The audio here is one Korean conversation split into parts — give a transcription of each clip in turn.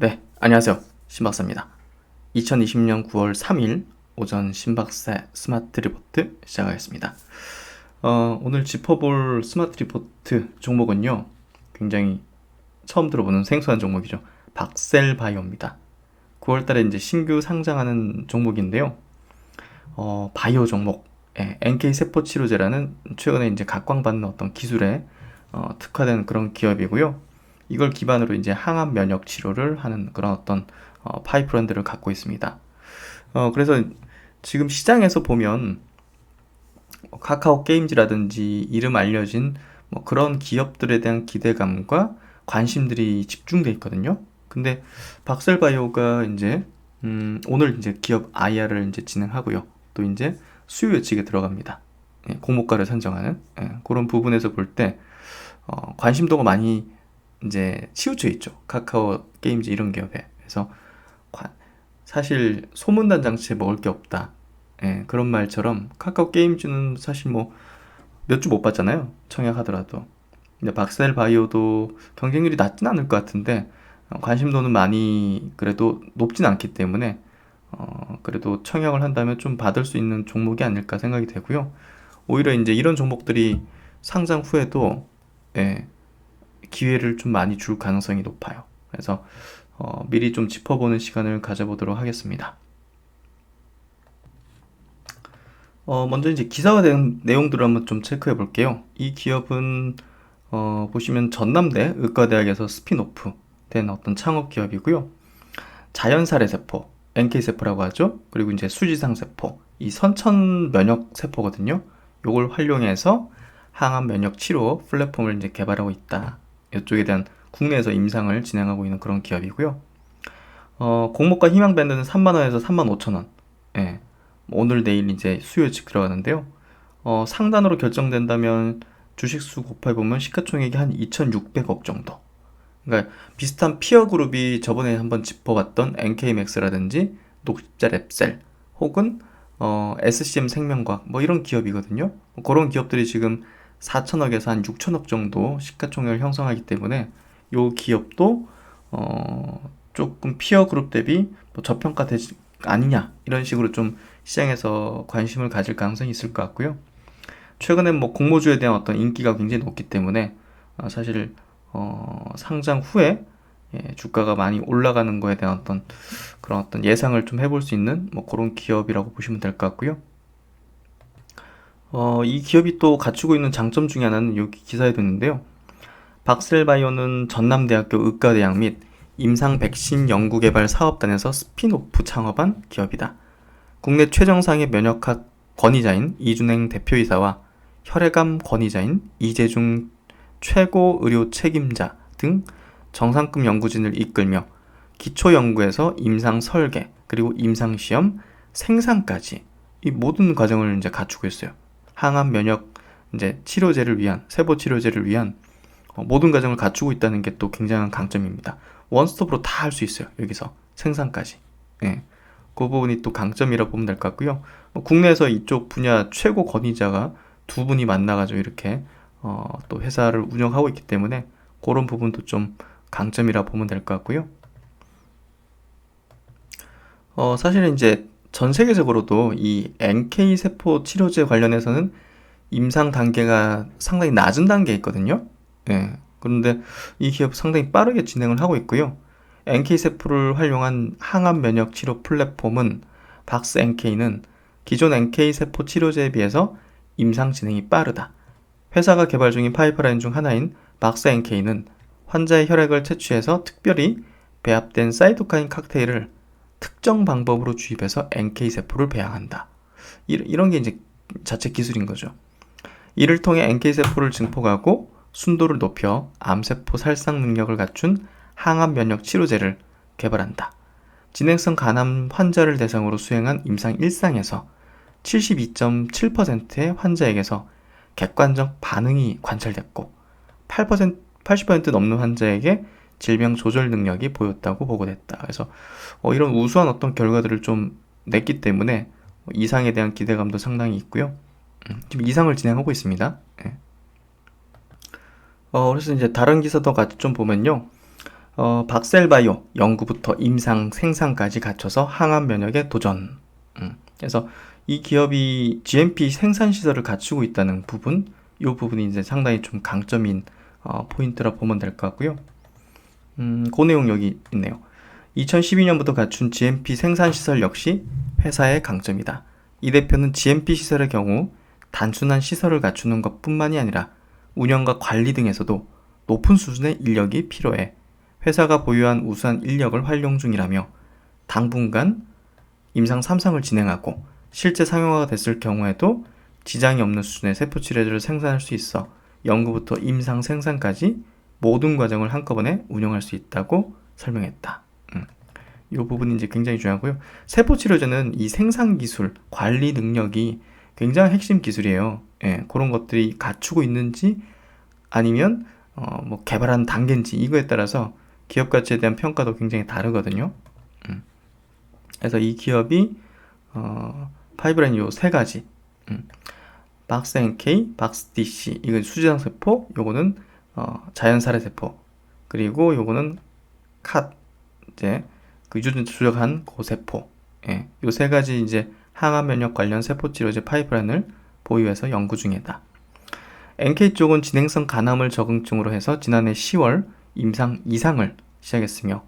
네, 안녕하세요. 신박사입니다. 2020년 9월 3일 오전 신박사 스마트 리포트 시작하겠습니다. 오늘 짚어볼 스마트 리포트 종목은요, 굉장히 처음 들어보는 생소한 종목이죠. 박셀바이오입니다. 9월 달에 이제 신규 상장하는 종목인데요. 바이오 종목, NK 세포 치료제라는 최근에 이제 각광받는 어떤 기술에 특화된 그런 기업이고요. 이걸 기반으로 이제 항암 면역 치료를 하는 그런 어떤 파이프라인들을 갖고 있습니다. 그래서 지금 시장에서 보면 카카오 게임즈라든지 이름 알려진 뭐 그런 기업들에 대한 기대감과 관심들이 집중돼 있거든요. 근데 박셀바이오가 이제 오늘 이제 기업 IR을 이제 진행하고요. 또 이제 수요 예측에 들어갑니다. 공모가를 선정하는 그런 부분에서 볼 때 관심도가 많이 이제 치우쳐 있죠. 카카오 게임즈 이런 기업에. 그래서 사실 소문난 장치에 먹을 게 없다. 그런 말처럼 카카오 게임즈는 사실 뭐 몇 주 못 봤잖아요. 청약하더라도. 근데 박셀 바이오도 경쟁률이 낮진 않을 것 같은데 관심도는 많이 그래도 높진 않기 때문에 그래도 청약을 한다면 좀 받을 수 있는 종목이 아닐까 생각이 되고요. 오히려 이제 이런 종목들이 상장 후에도 예, 기회를 좀 많이 줄 가능성이 높아요. 그래서 미리 좀 짚어보는 시간을 가져보도록 하겠습니다. 먼저 이제 기사화된 내용들을 한번 좀 체크해 볼게요. 이 기업은 보시면 전남대 의과대학에서 스핀오프 된 어떤 창업 기업이고요. 자연살해 세포, NK세포라고 하죠. 그리고 이제 수지상 세포, 이 선천 면역 세포거든요. 요걸 활용해서 항암 면역 치료 플랫폼을 이제 개발하고 있다. 이쪽에 대한 국내에서 임상을 진행하고 있는 그런 기업이고요. 공모가 희망 밴드는 3만 원에서 3만 5천 원. 예. 오늘 내일 이제 수요 예측 들어가는데요. 상단으로 결정된다면 주식수 곱해보면 시가총액이 한 2,600억 정도. 그러니까 비슷한 피어 그룹이 저번에 한번 짚어봤던 NK맥스라든지 녹십자 랩셀 혹은 SCM 생명과학 뭐 이런 기업이거든요. 그런 기업들이 지금 4천억에서 한 6천억 정도 시가총액을 형성하기 때문에 이 기업도 조금 피어 그룹 대비 뭐 저평가되지 아니냐 이런 식으로 좀 시장에서 관심을 가질 가능성이 있을 것 같고요. 최근에 뭐 공모주에 대한 어떤 인기가 굉장히 높기 때문에 사실 상장 후에 주가가 많이 올라가는 거에 대한 어떤 그런 어떤 예상을 좀 해볼 수 있는 뭐 그런 기업이라고 보시면 될 것 같고요. 이 기업이 또 갖추고 있는 장점 중에 하나는 여기 기사에도 있는데요. 박셀바이오는 전남대학교 의과대학 및 임상 백신 연구개발 사업단에서 스핀오프 창업한 기업이다. 국내 최정상의 면역학 권위자인 이준행 대표이사와 혈액암 권위자인 이재중 최고 의료 책임자 등 정상급 연구진을 이끌며 기초 연구에서 임상 설계, 그리고 임상 시험, 생산까지 이 모든 과정을 이제 갖추고 있어요. 항암 면역 이제 치료제를 위한 세포 치료제를 위한 모든 과정을 갖추고 있다는 게 또 굉장한 강점입니다. 원스톱으로 다 할 수 있어요. 여기서 생산까지. 예. 그 부분이 또 강점이라 보면 될 것 같고요. 국내에서 이쪽 분야 최고 권위자가 두 분이 만나가지고 이렇게 또 회사를 운영하고 있기 때문에 그런 부분도 좀 강점이라 보면 될 것 같고요. 사실은 이제 전 세계적으로도 이 NK 세포 치료제 관련해서는 임상 단계가 상당히 낮은 단계에 있거든요. 예. 그런데 이 기업 상당히 빠르게 진행을 하고 있고요. NK세포를 활용한 항암 면역 치료 플랫폼은 박스 NK는 기존 NK세포 치료제에 비해서 임상 진행이 빠르다. 회사가 개발 중인 파이프라인 중 하나인 박스 NK는 환자의 혈액을 채취해서 특별히 배합된 사이토카인 칵테일을 특정 방법으로 주입해서 NK세포를 배양한다. 이런 게 이제 자체 기술인 거죠. 이를 통해 NK세포를 증폭하고 순도를 높여 암세포 살상 능력을 갖춘 항암 면역 치료제를 개발한다. 진행성 간암 환자를 대상으로 수행한 임상 1상에서 72.7%의 환자에게서 객관적 반응이 관찰됐고 80% 넘는 환자에게 질병 조절 능력이 보였다고 보고됐다. 그래서 이런 우수한 어떤 결과들을 좀 냈기 때문에 이상에 대한 기대감도 상당히 있고요. 지금 이상을 진행하고 있습니다. 예. 그래서 이제 다른 기사도 같이 좀 보면요. 박셀바이오 연구부터 임상 생산까지 갖춰서 항암 면역에 도전. 그래서 이 기업이 GMP 생산 시설을 갖추고 있다는 부분, 이 부분이 이제 상당히 좀 강점인 포인트라 보면 될 것 같고요. 그 내용 여기 있네요. 2012년부터 갖춘 GMP 생산 시설 역시 회사의 강점이다. 이 대표는 GMP 시설의 경우 단순한 시설을 갖추는 것뿐만이 아니라 운영과 관리 등에서도 높은 수준의 인력이 필요해 회사가 보유한 우수한 인력을 활용 중이라며 당분간 임상 3상을 진행하고 실제 상용화가 됐을 경우에도 지장이 없는 수준의 세포치료제를 생산할 수 있어 연구부터 임상 생산까지 모든 과정을 한꺼번에 운영할 수 있다고 설명했다. 이 부분이 이제 굉장히 중요하고요. 세포치료제는 이 생산 기술, 관리 능력이 굉장히 핵심 기술이에요. 예, 그런 것들이 갖추고 있는지 아니면 뭐 개발한 단계인지 이거에 따라서 기업 가치에 대한 평가도 굉장히 다르거든요. 그래서 이 기업이 파이브라인 요 세 가지, 박스 NK, 박스 DC 이건 수지장 세포, 요거는 자연살해 세포, 그리고 요거는 컷 이제 그 유전 조작한 고세포, 예, 요 세 가지 이제 항암 면역 관련 세포 치료제 파이프라인을 보유해서 연구 중이다. NK 쪽은 진행성 간암을 적응증으로 해서 지난해 10월 임상 2상을 시작했으며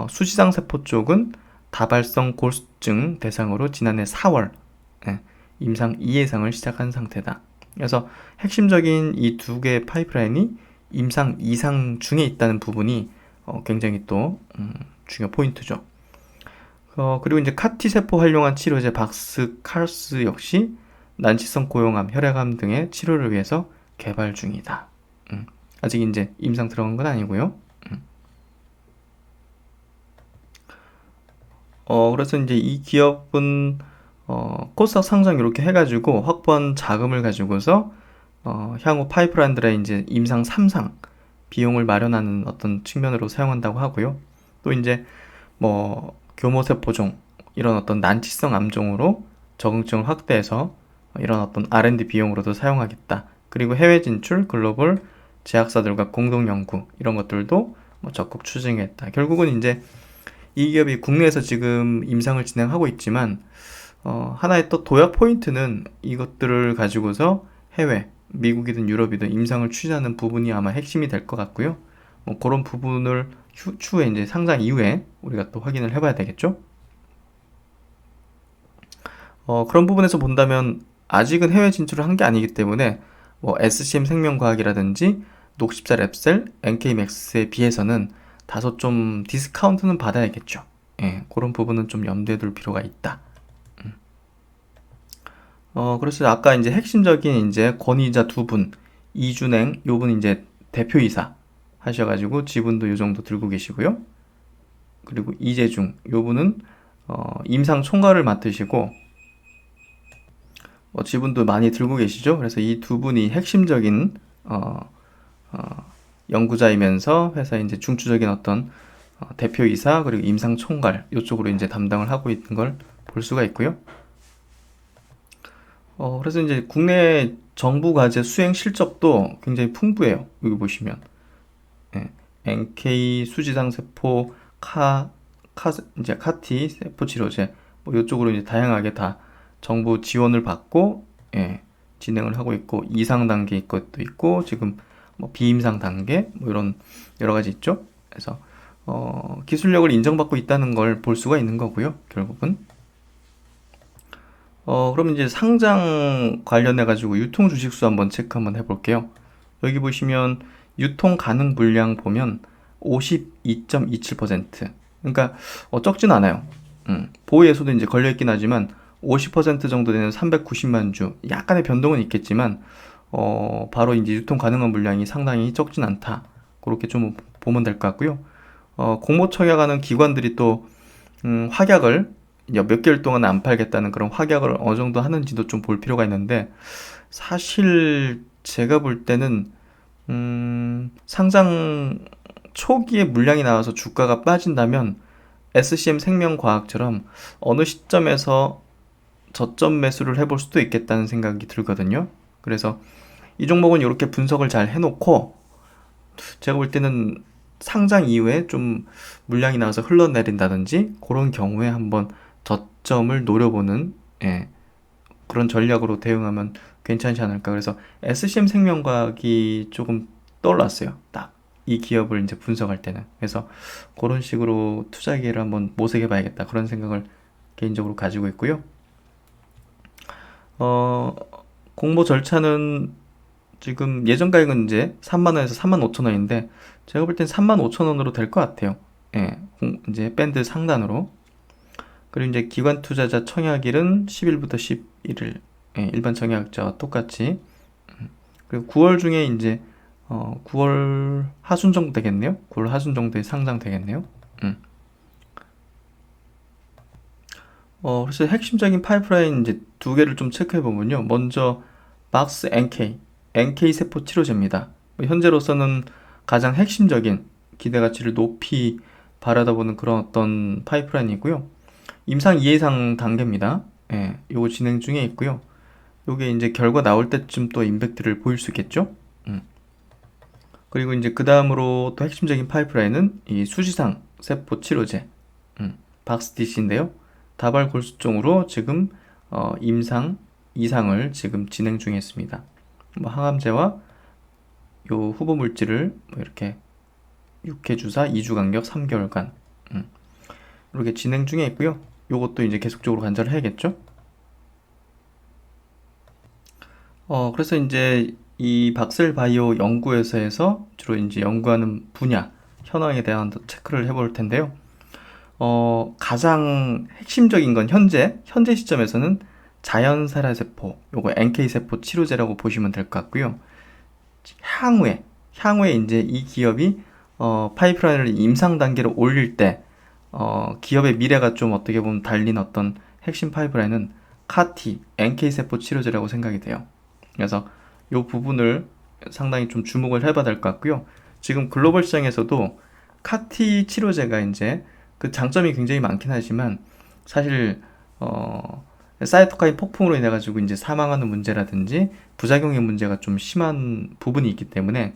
수지장 세포 쪽은 다발성 골수증 대상으로 지난해 4월 임상 2예상을 시작한 상태다. 그래서 핵심적인 이 두 개의 파이프라인이 임상 2상 중에 있다는 부분이 굉장히 또 중요 포인트죠. 그리고 이제 카티 세포 활용한 치료제 박스칼스 역시 난치성 고용암, 혈액암 등의 치료를 위해서 개발 중이다. 아직 이제 임상 들어간 건 아니고요. 그래서 이제 이 기업은 코스닥 상장 이렇게 해가지고 확보한 자금을 가지고서 향후 파이프라인들의 이제 임상 3상 비용을 마련하는 어떤 측면으로 사용한다고 하고요. 또 이제 뭐 교모세포종 이런 어떤 난치성 암종으로 적응증을 확대해서 이런 어떤 R&D 비용으로도 사용하겠다. 그리고 해외 진출, 글로벌 제약사들과 공동 연구 이런 것들도 뭐 적극 추진했다. 결국은 이제 이 기업이 국내에서 지금 임상을 진행하고 있지만 하나의 또 도약 포인트는 이것들을 가지고서 해외, 미국이든 유럽이든 임상을 추진하는 부분이 아마 핵심이 될 것 같고요. 뭐 그런 부분을 추후에 이제 상장 이후에 우리가 또 확인을 해봐야 되겠죠. 그런 부분에서 본다면 아직은 해외 진출을 한 게 아니기 때문에 뭐 SCM 생명과학이라든지 녹십자 랩셀, NK맥스에 비해서는 다소 좀 디스카운트는 받아야겠죠. 예, 그런 부분은 좀 염두에 둘 필요가 있다. 그래서 아까 이제 핵심적인 이제 권위자 두 분, 이준행, 요분 이제 대표이사 하셔가지고 지분도 요 정도 들고 계시고요. 그리고 이재중, 요분은 임상 총괄을 맡으시고 지분도 많이 들고 계시죠. 그래서 이 두 분이 핵심적인 연구자이면서 회사의 이제 중추적인 어떤 대표이사 그리고 임상 총괄 이쪽으로 이제 담당을 하고 있는 걸 볼 수가 있고요. 그래서 이제 국내 정부 과제 수행 실적도 굉장히 풍부해요. 여기 보시면 NK 수지장 세포, 이제 카티 세포 치료제 뭐 이쪽으로 이제 다양하게 다 정부 지원을 받고 진행을 하고 있고 이상 단계 것도 있고 지금 뭐 비임상 단계 뭐 이런 여러 가지 있죠. 그래서 기술력을 인정받고 있다는 걸 볼 수가 있는 거고요. 결국은 그럼 이제 상장 관련해 가지고 유통 주식수 한번 체크 한번 해볼게요. 여기 보시면 유통 가능 물량 보면 52.27%. 그러니까 적진 않아요. 보호예소도 이제 걸려 있긴 하지만 50% 정도 되는 390만 주. 약간의 변동은 있겠지만 바로 이제 유통 가능한 물량이 상당히 적진 않다. 그렇게 좀 보면 될 것 같고요. 공모 청약하는 기관들이 또 확약을 몇 개월 동안 안 팔겠다는 그런 확약을 어느 정도 하는지도 좀 볼 필요가 있는데 사실 제가 볼 때는 상장 초기에 물량이 나와서 주가가 빠진다면 SCM 생명과학처럼 어느 시점에서 저점 매수를 해볼 수도 있겠다는 생각이 들거든요. 그래서 이 종목은 이렇게 분석을 잘 해놓고 제가 볼 때는 상장 이후에 좀 물량이 나와서 흘러내린다든지 그런 경우에 한번 저점을 노려보는 그런 전략으로 대응하면 괜찮지 않을까. 그래서 SCM 생명과학이 조금 떠올랐어요. 딱 이 기업을 이제 분석할 때는. 그래서 그런 식으로 투자 기회를 한번 모색해 봐야겠다. 그런 생각을 개인적으로 가지고 있고요. 공모 절차는 지금 예전 가격은 이제 3만원에서 35,000원인데 제가 볼 땐 35,000원으로 될 것 같아요. 이제 밴드 상단으로. 그리고 이제 기관 투자자 청약일은 10일부터 11일. 일반 청약자와 똑같이. 그리고 9월 중에 이제 9월 하순 정도 되겠네요. 9월 하순 정도에 상장 되겠네요. 그래서 핵심적인 파이프라인 이제 두 개를 좀 체크해 보면요. 먼저 박스 NK 세포 치료제입니다. 현재로서는 가장 핵심적인 기대 가치를 높이 바라다보는 그런 어떤 파이프라인이고요. 임상 2회상 단계입니다. 요거 진행 중에 있고요. 요게 이제 결과 나올 때쯤 또 임팩트를 보일 수 있겠죠. 그리고 이제 그 다음으로 또 핵심적인 파이프라인은 이 수지상 세포 치료제, 박스DC인데요. 다발 골수종으로 지금 임상 2상을 지금 진행 중에 있습니다. 뭐 항암제와 요 후보 물질을 뭐 이렇게 6회 주사 2주 간격 3개월간 이렇게 진행 중에 있고요. 요것도 이제 계속적으로 관찰을 해야겠죠. 그래서 이제 이 박셀바이오 연구회사에서 주로 이제 연구하는 분야 현황에 대한 체크를 해볼 텐데요. 가장 핵심적인 건 현재 시점에서는 자연살아세포, 요거 NK세포 치료제라고 보시면 될 것 같고요. 향후에 이제 이 기업이 파이프라인을 임상 단계로 올릴 때 기업의 미래가 좀 어떻게 보면 달린 어떤 핵심 파이프라인은 카티, NK세포 치료제라고 생각이 돼요. 그래서 이 부분을 상당히 좀 주목을 해봐야 될 것 같고요. 지금 글로벌 시장에서도 카티 치료제가 이제 그 장점이 굉장히 많긴 하지만 사실 사이토카인 폭풍으로 인해 가지고 이제 사망하는 문제라든지 부작용의 문제가 좀 심한 부분이 있기 때문에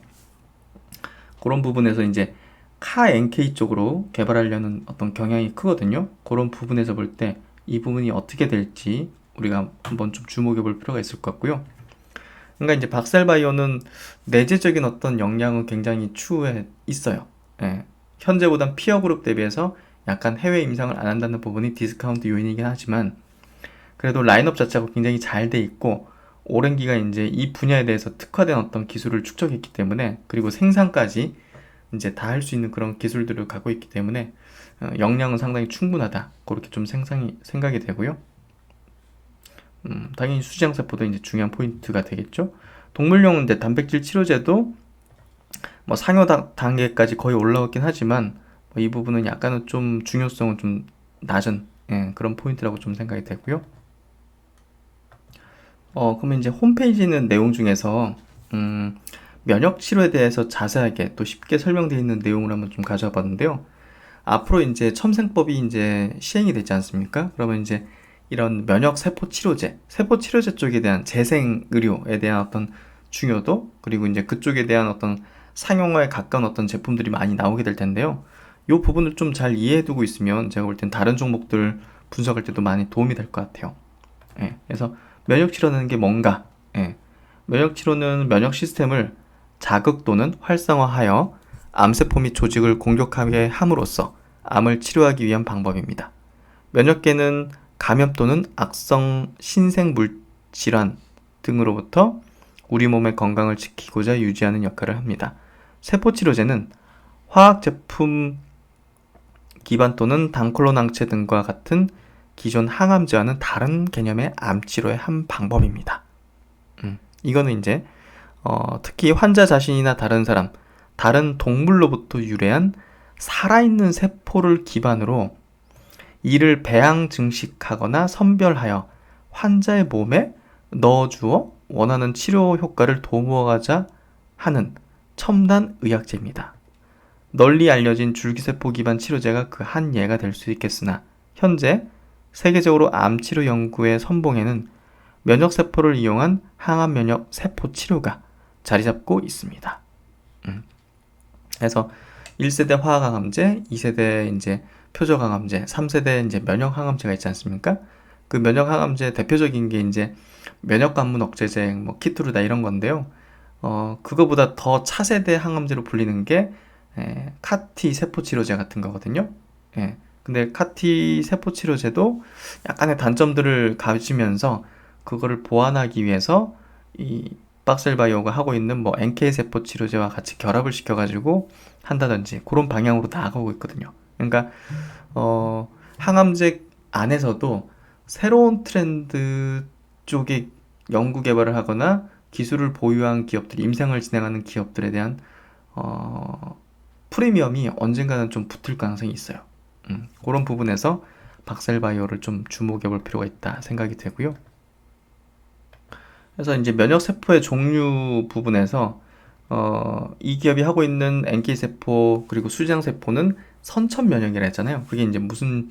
그런 부분에서 이제 카 NK 쪽으로 개발하려는 어떤 경향이 크거든요. 그런 부분에서 볼 때 이 부분이 어떻게 될지 우리가 한번 좀 주목해 볼 필요가 있을 것 같고요. 그러니까 이제 박셀바이오는 내재적인 어떤 역량은 굉장히 추후에 있어요. 현재보단 피어 그룹 대비해서 약간 해외 임상을 안 한다는 부분이 디스카운트 요인이긴 하지만 그래도 라인업 자체가 굉장히 잘 돼 있고 오랜 기간 이제 이 분야에 대해서 특화된 어떤 기술을 축적했기 때문에 그리고 생산까지 이제 다 할 수 있는 그런 기술들을 갖고 있기 때문에 역량은 상당히 충분하다. 그렇게 좀 생각이 되고요. 당연히 수지장세포도 이제 중요한 포인트가 되겠죠. 동물용 이제 단백질 치료제도 뭐 상용 단계까지 거의 올라왔긴 하지만 이 부분은 약간은 좀 중요성은 좀 낮은 그런 포인트라고 좀 생각이 되고요. 그러면 이제 홈페이지는 내용 중에서 면역 치료에 대해서 자세하게 또 쉽게 설명되어 있는 내용을 한번 좀 가져와 봤는데요. 앞으로 이제 첨생법이 이제 시행이 되지 않습니까? 그러면 이제 이런 면역 세포 치료제 쪽에 대한 재생 의료에 대한 어떤 중요도 그리고 이제 그쪽에 대한 어떤 상용화에 가까운 어떤 제품들이 많이 나오게 될 텐데요. 이 부분을 좀 잘 이해해 두고 있으면 제가 볼 땐 다른 종목들 분석할 때도 많이 도움이 될 것 같아요. 그래서 면역 치료라는 게 뭔가? 면역 치료는 면역 시스템을 자극 또는 활성화하여 암세포 및 조직을 공격하게 함으로써 암을 치료하기 위한 방법입니다. 면역계는 감염 또는 악성 신생물 질환 등으로부터 우리 몸의 건강을 지키고자 유지하는 역할을 합니다. 세포치료제는 화학제품 기반 또는 단콜로낭체 등과 같은 기존 항암제와는 다른 개념의 암치료의 한 방법입니다. 이거는 이제 특히 환자 자신이나 다른 사람, 다른 동물로부터 유래한 살아있는 세포를 기반으로 이를 배양 증식하거나 선별하여 환자의 몸에 넣어주어 원하는 치료 효과를 도모하고자 하는 첨단 의학제입니다. 널리 알려진 줄기세포 기반 치료제가 그 한 예가 될 수 있겠으나 현재 세계적으로 암치료 연구의 선봉에는 면역세포를 이용한 항암면역 세포 치료가 자리잡고 있습니다. 그래서 1세대 화학항암제, 2세대 이제 표적항암제, 3세대 이제 면역항암제가 있지 않습니까? 그 면역항암제 대표적인 게 이제 면역관문 억제제, 뭐 키투르다 이런 건데요. 그거보다 더 차세대 항암제로 불리는 게 카티 세포치료제 같은 거거든요. 예. 근데 카티 세포치료제도 약간의 단점들을 가지면서 그거를 보완하기 위해서 이 박셀바이오가 하고 있는 뭐 NK 세포 치료제와 같이 결합을 시켜가지고 한다든지 그런 방향으로 나아가고 있거든요. 그러니까 항암제 안에서도 새로운 트렌드 쪽에 연구 개발을 하거나 기술을 보유한 기업들, 임상을 진행하는 기업들에 대한 프리미엄이 언젠가는 좀 붙을 가능성이 있어요. 그런 부분에서 박셀바이오를 좀 주목해 볼 필요가 있다 생각이 되고요. 그래서 이제 면역세포의 종류 부분에서 이 기업이 하고 있는 NK세포 그리고 수지장세포는 선천면역이라 했잖아요. 그게 이제 무슨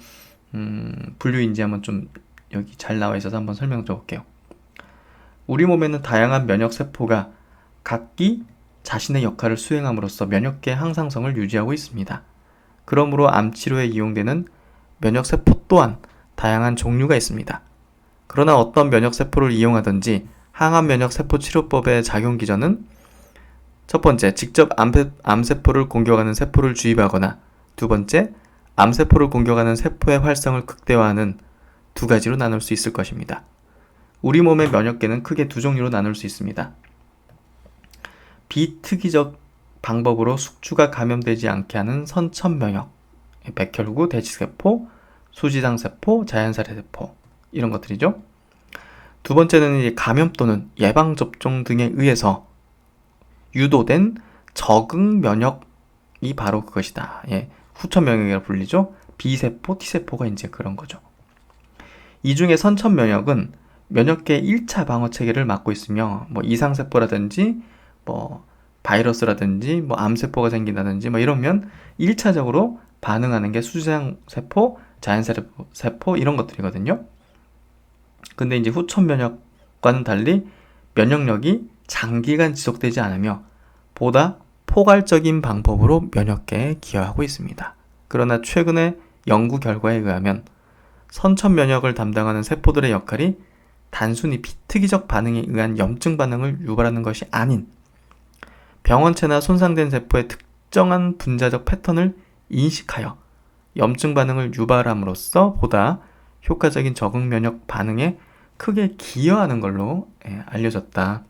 분류인지 한번 좀 여기 잘 나와 있어서 한번 설명 드려볼게요. 우리 몸에는 다양한 면역세포가 각기 자신의 역할을 수행함으로써 면역계 항상성을 유지하고 있습니다. 그러므로 암치료에 이용되는 면역세포 또한 다양한 종류가 있습니다. 그러나 어떤 면역세포를 이용하든지 항암면역세포 치료법의 작용 기전은 첫 번째, 직접 암세포를 공격하는 세포를 주입하거나 두 번째, 암세포를 공격하는 세포의 활성을 극대화하는 두 가지로 나눌 수 있을 것입니다. 우리 몸의 면역계는 크게 두 종류로 나눌 수 있습니다. 비특이적 방법으로 숙주가 감염되지 않게 하는 선천면역, 백혈구, 대치세포, 수지장세포, 자연살해세포 이런 것들이죠. 두 번째는 감염 또는 예방접종 등에 의해서 유도된 적응면역이 바로 그것이다. 후천면역이라고 불리죠. B세포, T세포가 이제 그런 거죠. 이 중에 선천면역은 면역계의 1차 방어 체계를 맡고 있으며 뭐 이상세포라든지 뭐 바이러스라든지 뭐 암세포가 생긴다든지 뭐 이러면 1차적으로 반응하는 게 수지장세포, 자연세포 이런 것들이거든요. 근데 이제 후천 면역과는 달리 면역력이 장기간 지속되지 않으며 보다 포괄적인 방법으로 면역계에 기여하고 있습니다. 그러나 최근의 연구 결과에 의하면 선천 면역을 담당하는 세포들의 역할이 단순히 비특이적 반응에 의한 염증 반응을 유발하는 것이 아닌 병원체나 손상된 세포의 특정한 분자적 패턴을 인식하여 염증 반응을 유발함으로써 보다 효과적인 적응 면역 반응에 크게 기여하는 걸로 알려졌다.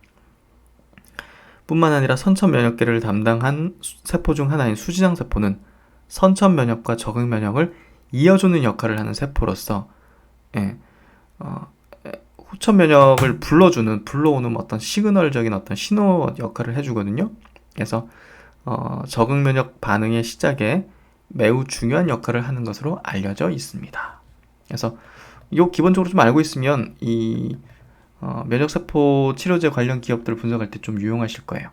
뿐만 아니라 선천 면역계를 담당한 세포 중 하나인 수지장 세포는 선천 면역과 적응 면역을 이어주는 역할을 하는 세포로서 후천 면역을 불러오는 어떤 시그널적인 어떤 신호 역할을 해주거든요. 그래서 적응 면역 반응의 시작에 매우 중요한 역할을 하는 것으로 알려져 있습니다. 그래서 이거 기본적으로 좀 알고 있으면 이 면역세포 치료제 관련 기업들을 분석할 때 좀 유용하실 거예요.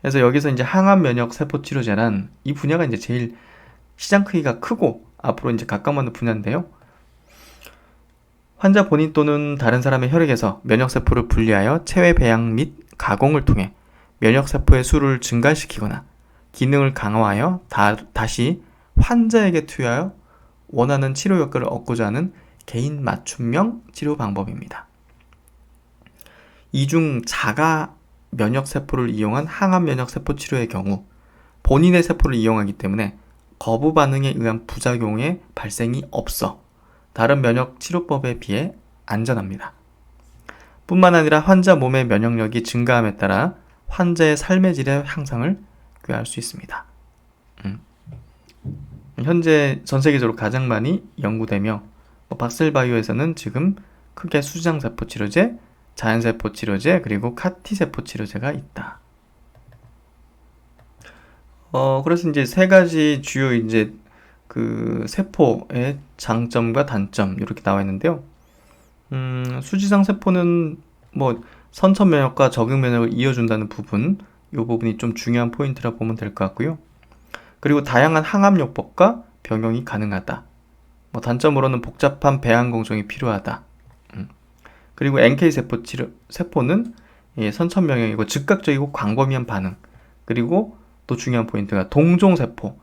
그래서 여기서 이제 항암 면역 세포 치료제란 이 분야가 이제 제일 시장 크기가 크고 앞으로 이제 각광받는 분야인데요. 환자 본인 또는 다른 사람의 혈액에서 면역세포를 분리하여 체외 배양 및 가공을 통해 면역세포의 수를 증가시키거나 기능을 강화하여 다시 환자에게 투여하여 원하는 치료 효과를 얻고자 하는 개인 맞춤형 치료 방법입니다. 이 중 자가 면역세포를 이용한 항암 면역세포 치료의 경우 본인의 세포를 이용하기 때문에 거부 반응에 의한 부작용의 발생이 없어 다른 면역 치료법에 비해 안전합니다. 뿐만 아니라 환자 몸의 면역력이 증가함에 따라 환자의 삶의 질의 향상을 꾀할 수 있습니다. 현재 전 세계적으로 가장 많이 연구되며 박셀바이오에서는 지금 크게 수지장세포 치료제, 자연세포 치료제, 그리고 카티세포 치료제가 있다. 그래서 이제 세 가지 주요 이제 그 세포의 장점과 단점 이렇게 나와 있는데요. 수지장 세포는 뭐 선천 면역과 적응 면역을 이어준다는 부분, 이 부분이 좀 중요한 포인트라 보면 될 것 같고요. 그리고 다양한 항암요법과 병용이 가능하다. 뭐 단점으로는 복잡한 배양 공정이 필요하다. 그리고 NK 세포는 선천 면역이고 즉각적이고 광범위한 반응. 그리고 또 중요한 포인트가 동종세포.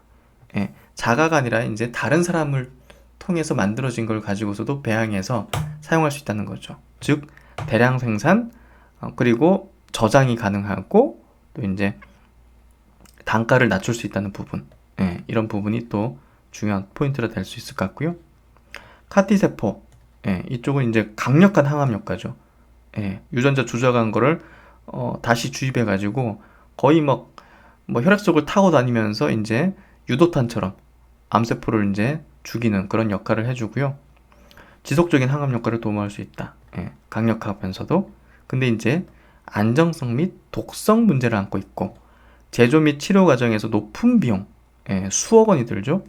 예, 자가가 아니라 이제 다른 사람을 통해서 만들어진 걸 가지고서도 배양해서 사용할 수 있다는 거죠. 즉 대량 생산, 그리고 저장이 가능하고 또 이제 단가를 낮출 수 있다는 부분, 예, 이런 부분이 또 중요한 포인트가 될 수 있을 것 같고요. 카티 세포, 예, 이쪽은 이제 강력한 항암 효과죠. 예, 유전자 조작한 거를 다시 주입해 가지고 거의 뭐 혈액 속을 타고 다니면서 이제 유도탄처럼 암세포를 이제 죽이는 그런 역할을 해주고요. 지속적인 항암 효과를 도모할 수 있다. 예, 강력하면서도. 근데 이제 안정성 및 독성 문제를 안고 있고 제조 및 치료 과정에서 높은 비용, 예, 수억 원이 들죠.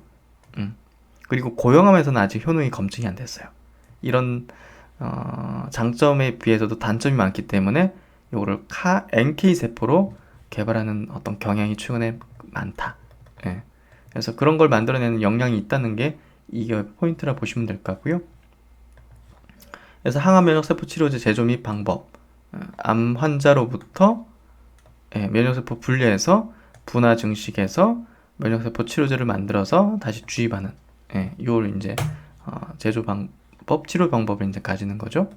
그리고 고용암에서는 아직 효능이 검증이 안 됐어요. 이런 장점에 비해서도 단점이 많기 때문에 이거를 NK 세포로 개발하는 어떤 경향이 최근에 많다. 예. 그래서 그런 걸 만들어내는 역량이 있다는 게 이게 포인트라 보시면 될 것 같고요. 그래서 항암 면역 세포 치료제 제조 및 방법, 암 환자로부터 면역세포 분리해서 분화 증식해서 면역세포 치료제를 만들어서 다시 주입하는, 이걸 이제 제조 방법, 치료 방법을 이제 가지는 거죠.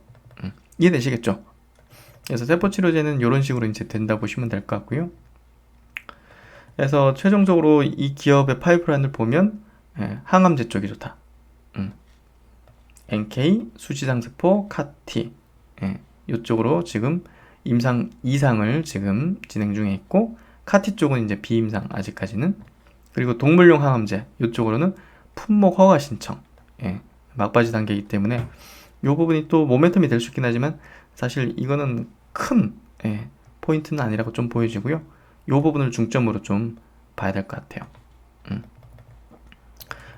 이해되시겠죠? 그래서 세포 치료제는 이런 식으로 이제 된다 보시면 될 것 같고요. 그래서 최종적으로 이 기업의 파이프라인을 보면 항암제 쪽이 좋다. NK, 수지상세포, 카티, 이쪽으로 지금 임상 2상을 지금 진행 중에 있고, 카티 쪽은 이제 비임상 아직까지는. 그리고 동물용 항암제 이쪽으로는 품목 허가 신청, 막바지 단계이기 때문에 이 부분이 또 모멘텀이 될 수 있긴 하지만 사실 이거는 큰 포인트는 아니라고 좀 보여지고요. 이 부분을 중점으로 좀 봐야 될 것 같아요.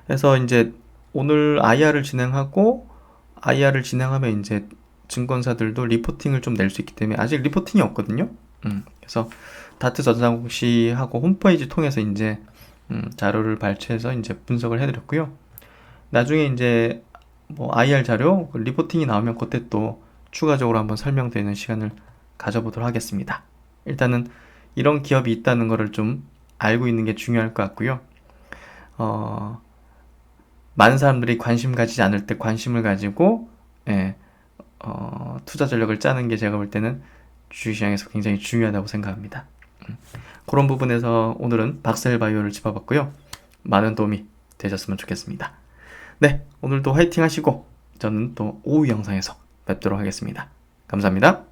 그래서 이제 오늘 IR을 진행하고, IR을 진행하면 이제 증권사들도 리포팅을 좀 낼 수 있기 때문에 아직 리포팅이 없거든요. 그래서 다트 전산공시하고 홈페이지 통해서 이제 자료를 발췌해서 이제 분석을 해드렸고요. 나중에 이제 뭐 IR 자료 리포팅이 나오면 그때 또 추가적으로 한번 설명드리는 시간을 가져보도록 하겠습니다. 일단은 이런 기업이 있다는 것을 좀 알고 있는 게 중요할 것 같고요. 많은 사람들이 관심 가지지 않을 때 관심을 가지고 투자 전략을 짜는 게 제가 볼 때는 주식시장에서 굉장히 중요하다고 생각합니다. 그런 부분에서 오늘은 박셀바이오를 짚어봤고요. 많은 도움이 되셨으면 좋겠습니다. 네, 오늘도 화이팅 하시고 저는 또 오후 영상에서 뵙도록 하겠습니다. 감사합니다.